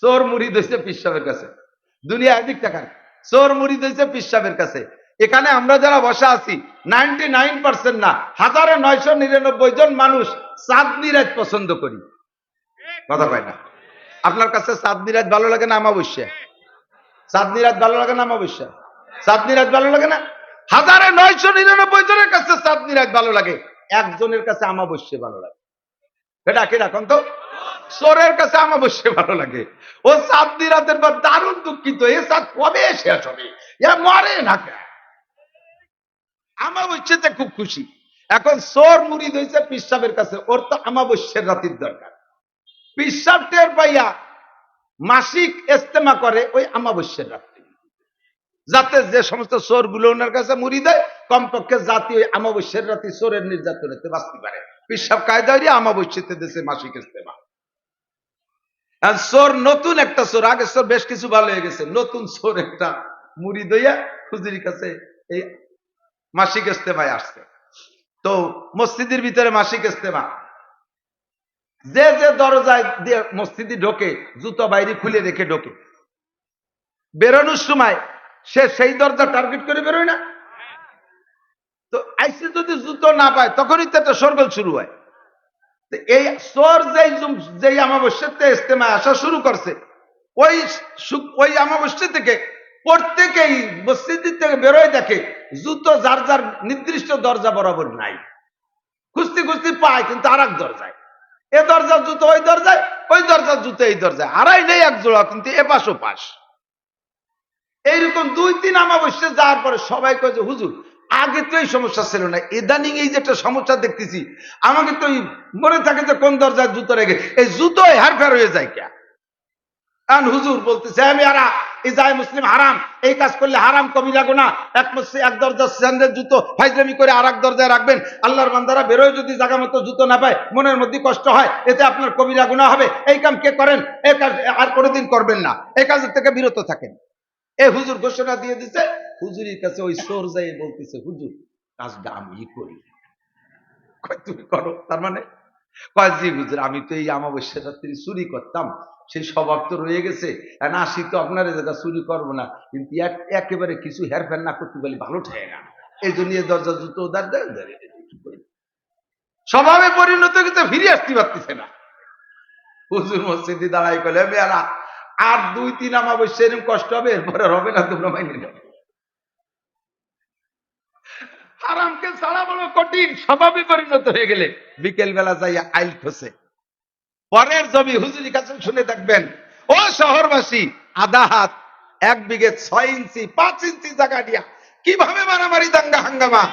চোর মুরিদ হয়েছে পীর সাহেবের কাছে। দুনিয়া এদিক টাকার চোর মুরিদ হয়েছে পীর সাহেবের কাছে। এখানে আমরা যারা বসা আছি 99% না 1999 জন মানুষ চাঁদনি রাত পছন্দ করি। কথা পায় না। আপনার কাছে চাঁদনি রাত ভালো লাগে না অমাবস্যা? চাঁদনি রাত ভালো লাগে না অমাবস্যা? চাঁদনি রাত ভালো লাগে না? 1999 জনের কাছে চাঁদনি রাত ভালো লাগে, একজনের কাছে অমাবস্যা ভালো লাগে। এটা কি রাখুন তো? চোরের কাছে অমাবস্যা ভালো লাগে। ও চাঁদনি রাতের পর দারুণ দুঃখিত, এ চাঁদ কবে শেষ হবে, এ মরে না কেন? অমাবস্যাতে খুব খুশি। এখন চোর মুরিদ হয়েছে পীর সাহেবের কাছে, ওর তো অমাবস্যার রাতের দরকার। পীর সাহেব টের পাইয়া মাসিক ইস্তেমা করে ওই অমাবস্যার রাত্রে, যাতে যে সমস্ত চোর গুলো ওনার কাছে মুড়ি দেয় কমপক্ষে জাতি ওই অমাবস্যার রাতে চোরের নির্যাতনেতে বাঁচতে পারে। পীর সাহেব কায়দা অমাবস্যাতে দেশে মাসিক ইস্তেমা। আর চোর নতুন একটা চোর, আগে চোর বেশ কিছু ভালো হয়ে গেছে, নতুন চোর একটা মুড়ি দইয়া হুজুরির কাছে এই মাসিক ইস্তেমায় আসছে। তো মসজিদের ভিতরে মাসিক ইস্তেমা, যে যে দরজায় দিয়ে মসজিদে ঢোকে জুতো বাইরে খুলে রেখে ঢোকে, বেরোনোর সময় সে সেই দরজা টার্গেট করে বেরোয় না? তো আইসি যদি জুতো না পায় তখনই তো একটা সরগোল শুরু হয়। এই চোর যেই অমাবস্যাতে ইস্তেমায় আসা শুরু করছে, ওই ওই অমাবস্যা থেকে প্রত্যেকেই মসজিদ থেকে বেরোয় দেখে জুতো যার যার নির্দিষ্ট দরজা বরাবর নাই, খুঁজতে খুঁজতে পায় কিন্তু আর এক দরজায়, এ দরজার জুতো ওই দরজায়, ওই দরজার জুতো এই দরজায়, আড়াই নেই এক জোড়া কিন্তু এপাশ ও পাশ। এইরকম 2-3 অমাবস্যা যাওয়ার পরে সবাই কয় যে হুজুর আগে তো এই সমস্যা ছিল না, ইদানিং এই যে একটা সমস্যা দেখতেছি, আমাকে তো মনে থাকে যে কোন দরজায় জুতো রেখে এই জুতো হেরফের হয়ে যায় কে? কারণ হুজুর বলতেছে আমি ইজায় মুসলিম হারাম, এই কাজ করলে হারাম কবিরা গুনাহ। এক দরজার স্যান্ডেল জুতো ফাইজলামি করে আর এক দরজায় রাখবেন, আল্লাহর বান্দারা বেরোয় যদি জায়গা মতো জুতো না পায় মনের মধ্যে কষ্ট হয়, এতে আপনার কবিরা গুনাহ হবে। এই কাম কে করেন, এই কাজ আর কোনোদিন করবেন না, এই কাজের থেকে বিরত থাকেন। এ হুজুর ঘোষণা দিয়ে দিছে। হুজুরের কাছে ওই চোর যাই বলতেছে হুজুর কাজটা আমি করি। তুমি করো? তার মানে কয় জি হুজুর আমি তো এই অমাবস্যা রাত্রি চুরি করতাম, সেই স্বভাব তো রয়ে গেছে, আসি তো আপনার জায়গা চুরি করবো না, কিন্তু একেবারে কিছু হেরফের না করতে পারি ভালো ঠেয় না, এই জন্য দরজা জুতো উদার দেয়, স্বভাবে পরিণত কিন্তু ফিরে আসতে পারতেছে না। হুজুর মসজিদে দাঁড়াই করলে মেয়েরা আর 2-3 অমাবস্যা এরকম কষ্ট হবে, এরপরে হবে না, তোমরা মাইনে নেবে। হারামকে ছাড়া বড় কঠিন, স্বভাবে পরিণত হয়ে গেলে বিকেল বেলা যাই আইল খসে পরের জমি হুজুরি কাছে শুনে দেখবেন ও শহরবাসী আধা হাত 1 বিঘে 6 ইঞ্চি 5 ইঞ্চি জায়গা দিয়া কিভাবে মারামারি দাঙ্গা হাঙ্গামা,